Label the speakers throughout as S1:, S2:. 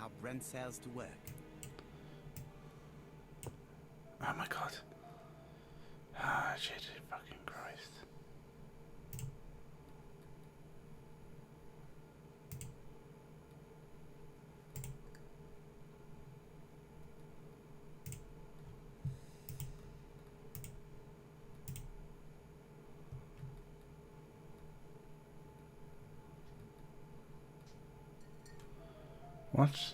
S1: how Brent sails to work.
S2: Oh my god. Ah, shit. Fucking Christ. What?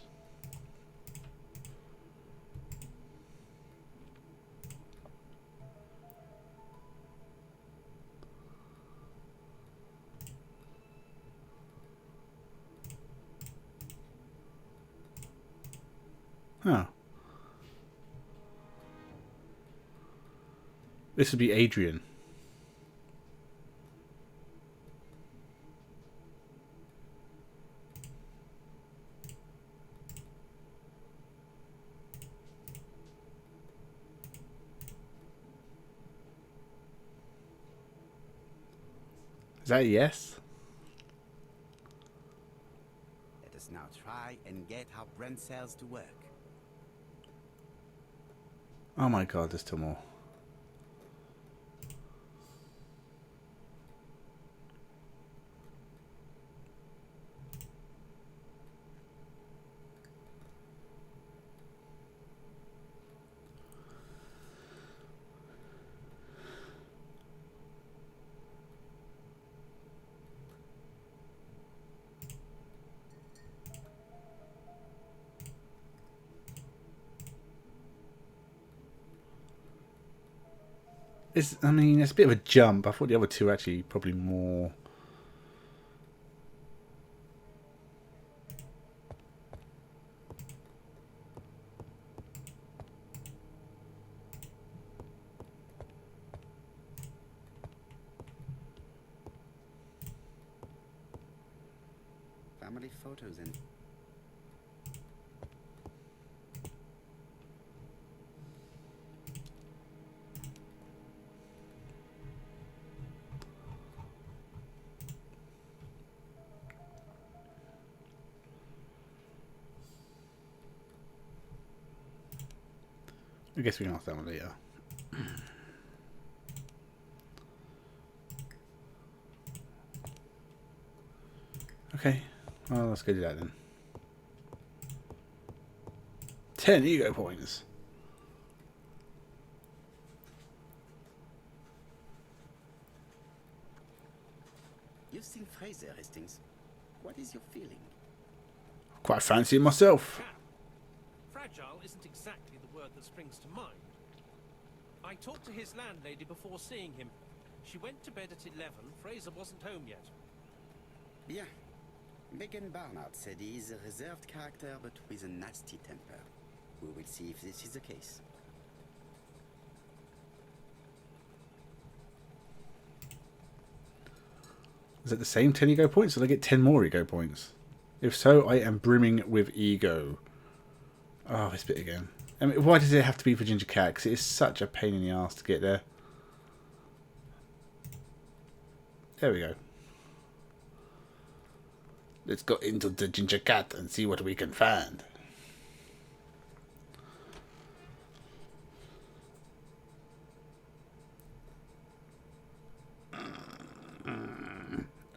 S2: Oh. This would be Adrian. Is that a yes?
S1: Let us now try and get how Brent sails to work.
S2: Oh my god, there's still more. I mean, it's a bit of a jump. I thought the other two were actually probably more.
S1: Family photos and
S2: I guess we can ask that one later. Okay, well, let's go do that then. 10 ego points.
S1: you've seen Fraser, Hastings. What is your feeling?
S2: Quite fancy it myself.
S3: Fragile isn't exactly the word that springs to mind. I talked to his landlady before seeing him. She went to bed at 11. Fraser wasn't home yet.
S1: Bien. Megan Barnard said he is a reserved character but with a nasty temper. We will see if this is the case.
S2: Is it the same 10 ego points, or do I get 10 more ego points? If so, I am brimming with ego. Oh, this bit again. I mean, why does it have to be for Ginger Cat? Because it is such a pain in the ass to get there. There we go. Let's go into the Ginger Cat and see what we can find.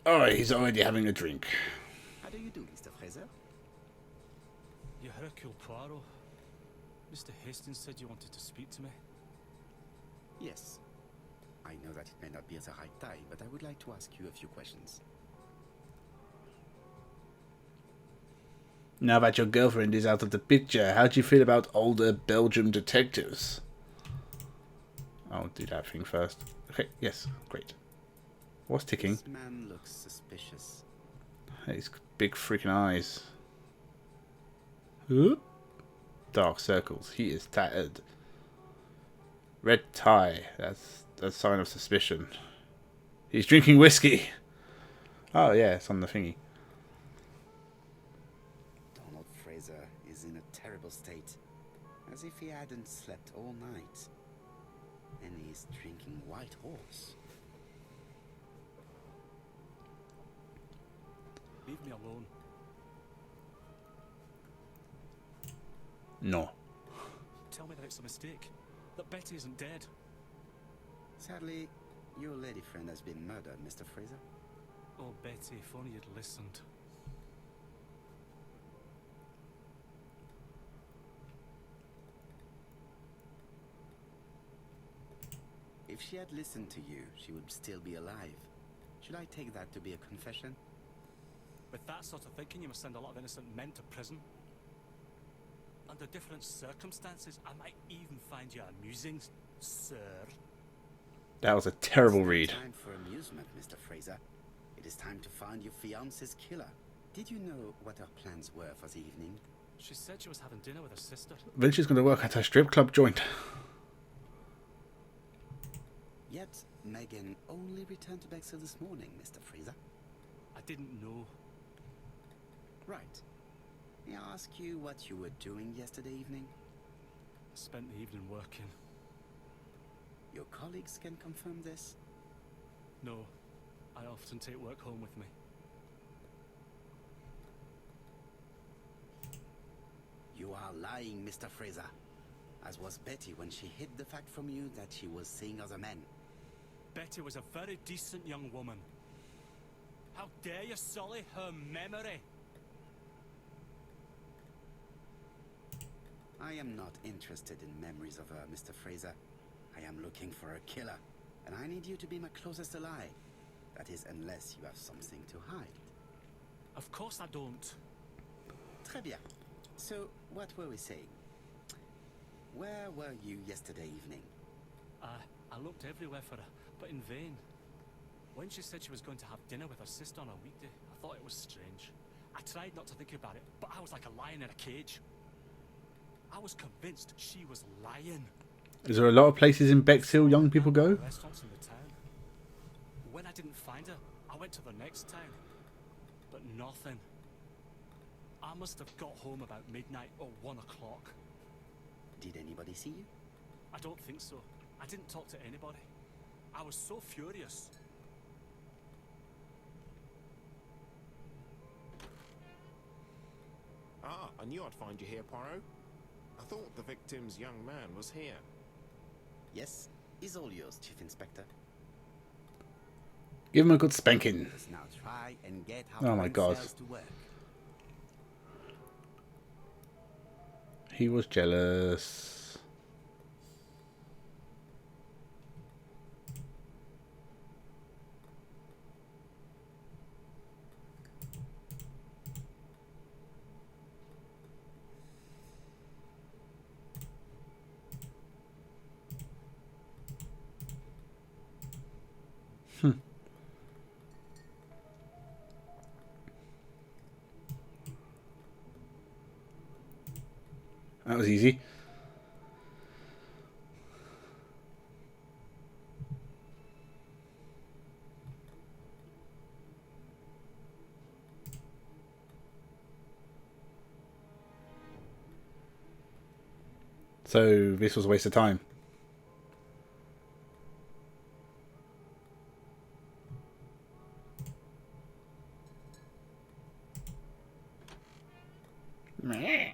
S2: Oh, he's already having a drink.
S1: How do you do, Mr. Fraser?
S4: You Hercule Poirot. Mr. Hastings said you wanted to speak to me.
S1: Yes. I know that it may not be at the right time, but I would like to ask you a few questions.
S2: Now that your girlfriend is out of the picture, how do you feel about older Belgium detectives? I'll do that thing first. Okay, yes, great. What's ticking?
S1: This man looks suspicious.
S2: His big freaking eyes. Oop. Dark circles. He is tattered. Red tie. That's a sign of suspicion. He's drinking whiskey. Oh yeah, it's on the thingy.
S1: Donald Fraser is in a terrible state, as if he hadn't slept all night. And he's drinking White Horse.
S4: Leave me alone.
S2: No.
S4: Tell me that it's a mistake. That Betty isn't dead.
S1: Sadly, your lady friend has been murdered, Mr. Fraser.
S4: Oh, Betty, if only you'd listened.
S1: If she had listened to you, she would still be alive. Should I take that to be a confession?
S4: With that sort of thinking, you must send a lot of innocent men to prison. Under different circumstances, I might even find you amusing, sir.
S2: That was a terrible
S1: It's
S2: read.
S1: not time for amusement, Mr. Fraser. It is time to find your fiance's killer. Did you know what her plans were for the evening?
S4: She said she was having dinner with her sister.
S2: Then she's going to work at her strip club joint.
S1: Yet, Megan only returned to Bexhill this morning, Mr. Fraser.
S4: I didn't know.
S1: Right. May I ask you what you were doing yesterday evening?
S4: I spent the evening working.
S1: Your colleagues can confirm this?
S4: No, I often take work home with me.
S1: You are lying, Mr. Fraser. As was Betty when she hid the fact from you that she was seeing other men.
S4: Betty was a very decent young woman. How dare you sully her memory?
S1: I am not interested in memories of her, Mr. Fraser. I am looking for a killer, and I need you to be my closest ally. That is, unless you have something to hide.
S4: Of course I don't.
S1: Très bien. So, what were we saying? Where were you yesterday evening?
S4: I looked everywhere for her, but in vain. When she said she was going to have dinner with her sister on a weekday, I thought it was strange. I tried not to think about it, but I was like a lion in a cage. I was convinced she was lying.
S2: Is there a lot of places in Bexhill young people go?
S4: Restaurants in the town. When I didn't find her, I went to the next town. But nothing. I must have got home about midnight or 1 o'clock.
S1: Did anybody see you?
S4: I don't think so. I didn't talk to anybody. I was so furious.
S5: Ah, I knew I'd find you here, Poirot. I thought the victim's young man was here.
S1: Yes, he's all yours, Chief Inspector.
S2: Give him a good spanking.
S1: Let us now try and get
S2: Oh
S1: our
S2: my God.
S1: cells to work.
S2: He was jealous. That was easy. So this was a waste of time. Meh.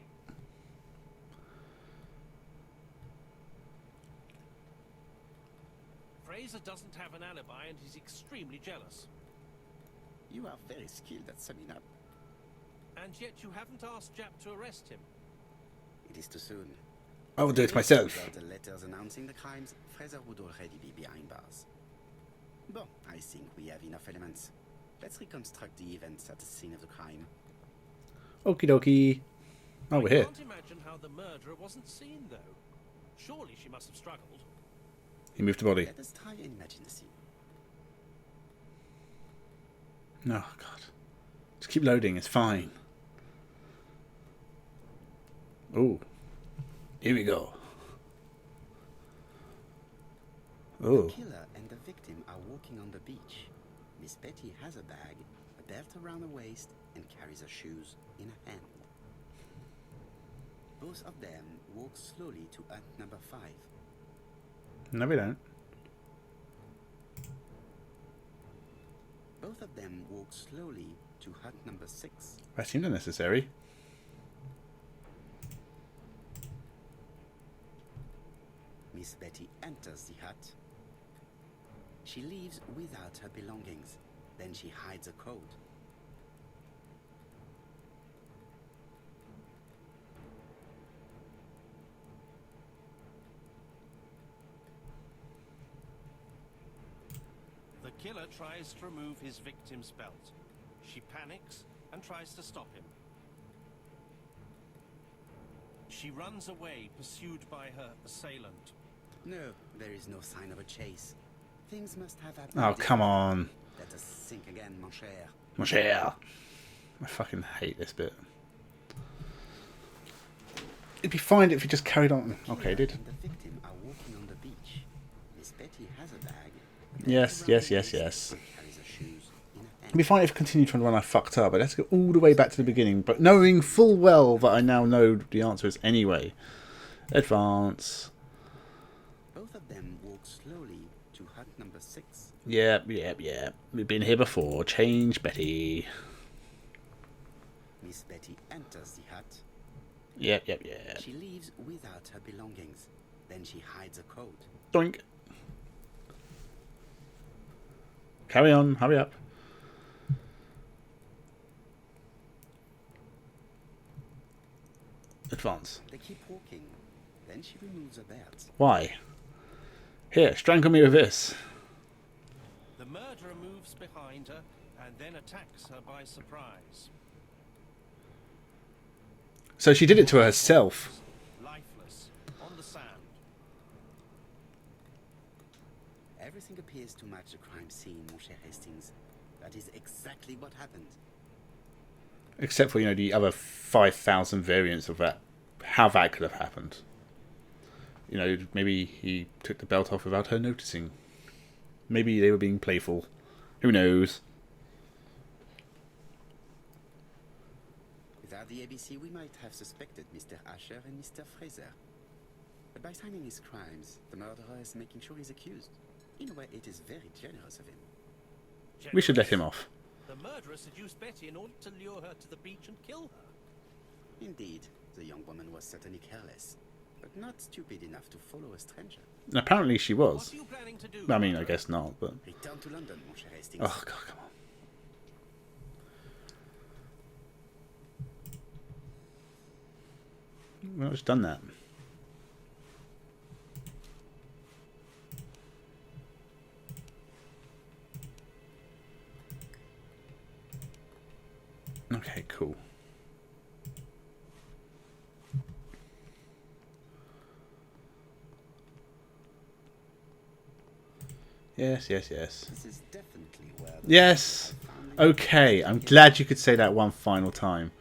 S3: Fraser doesn't have an alibi and he's extremely jealous.
S1: You are very skilled at summing up.
S3: And yet you haven't asked Jap to arrest him.
S1: It is too soon.
S2: I will do it myself.
S1: Without the letters announcing the crimes, Fraser would already be behind bars. Bon, I think we have enough elements. Let's reconstruct the events at the scene of the crime.
S2: Okie dokie. Oh, we're
S3: I
S2: here.
S3: can't imagine how the murderer wasn't seen, though. Surely she must have struggled.
S2: He moved the body.
S1: Let us try and imagine the scene.
S2: No, God. Just keep loading. It's fine. Oh. Here we go. Oh.
S1: The killer and the victim are walking on the beach. Miss Betty has a bag, a belt around her waist, and carries her shoes in her hand. Both of them walk slowly to hut number 5.
S2: No, we don't.
S1: Both of them walk slowly to hut number 6.
S2: That seemed unnecessary.
S1: Miss Betty enters the hut. She leaves without her belongings. Then she hides a code.
S3: The killer tries to remove his victim's belt. She panics and tries to stop him. She runs away, pursued by her assailant.
S1: No, there is no sign of a chase. Things must have happened.
S2: Oh, come on.
S1: Let us sink again, mon cher.
S2: Mon cher. I fucking hate this bit. It'd be fine if you just carried on. Okay, dude.
S1: And the victim are walking on the beach. Miss Betty has a bag.
S2: Yes, yes, yes, yes.
S1: Carries her shoes in her hand.
S2: It'd be fine if I continued from the one I fucked up. I'd have to go all the way back to the beginning, but knowing full well that I now know the answer is anyway. Advance.
S1: Both of them walk slowly to hut number 6.
S2: Yep. We've been here before. Change Betty.
S1: Miss Betty enters the hut.
S2: Yep.
S1: She leaves without her belongings. Then she hides a code.
S2: Doink. Carry on. Hurry up. Advance.
S1: They keep walking. Then she removes her belt.
S2: Why? Here, strangle me with this.
S3: The murderer moves behind her and then attacks her by surprise.
S2: So she did it to herself.
S3: Lifeless, on the sand.
S1: Everything appears to match the crime scene, mon cher Hastings. That is exactly what happened.
S2: Except for, the other 5,000 variants of that. How that could have happened. Maybe he took the belt off without her noticing. Maybe they were being playful. Who knows?
S1: Without the ABC, we might have suspected Mr. Asher and Mr. Fraser. But by signing his crimes, the murderer is making sure he's accused. In a way, it is very generous of him.
S2: We should let him off.
S3: The murderer seduced Betty in order to lure her to the beach and kill her.
S1: Indeed, the young woman was certainly careless, but not stupid enough to follow a stranger.
S2: And apparently she
S3: What
S2: was.
S3: are you planning to do?
S2: I mean, I guess not, but...
S1: Return to London, mon cher Hastings.
S2: Oh, God, come on. Well, it's done that. Okay, cool. Yes.
S1: This is definitely where the
S2: Yes!
S1: family-
S2: Okay, I'm glad you could say that one final time.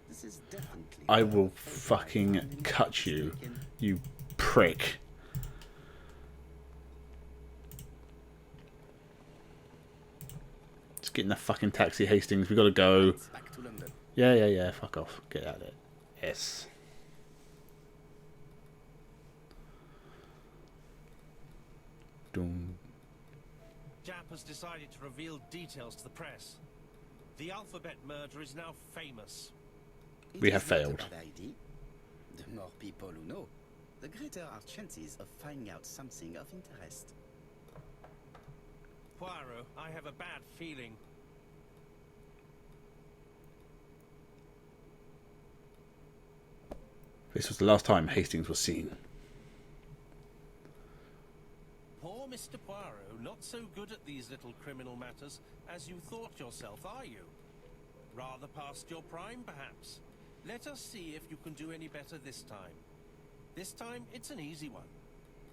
S1: This is definitely
S2: I
S1: where
S2: will
S1: the family
S2: fucking cut you,
S1: mistaken.
S2: you prick. Just get in the fucking taxi, Hastings. We gotta go.
S1: Back to London.
S2: Yeah. Fuck off. Get out of it. Yes. Dum.
S3: Jap has decided to reveal details to the press. The alphabet murder is now famous.
S1: It
S2: We
S1: is
S2: have
S1: not a
S2: failed.
S1: bad idea. The more people who know, the greater our chances of finding out something of interest.
S3: Poirot, I have a bad feeling.
S2: This was the last time Hastings was seen.
S3: Poor Mr. Poirot, not so good at these little criminal matters as you thought yourself, are you? Rather past your prime, perhaps. Let us see if you can do any better this time. This time, it's an easy one.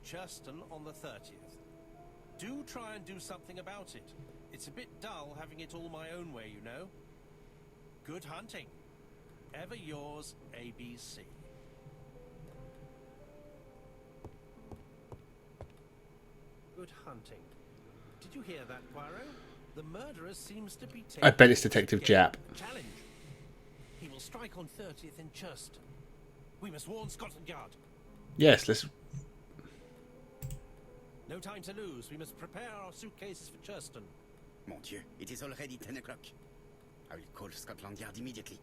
S3: Churston on the 30th. Do try and do something about it. It's a bit dull having it all my own way, you know. Good hunting. Ever yours, ABC. Good hunting. Did you hear that, Poirot? The murderer seems to be taking...
S2: I bet it's Detective Jap.
S3: Challenge. He will strike on 30th in Churston. We must warn Scotland Yard.
S2: Yes, let's...
S3: No time to lose. We must prepare our suitcases for Churston.
S1: Mon Dieu, it is already 10 o'clock. I will call Scotland Yard immediately.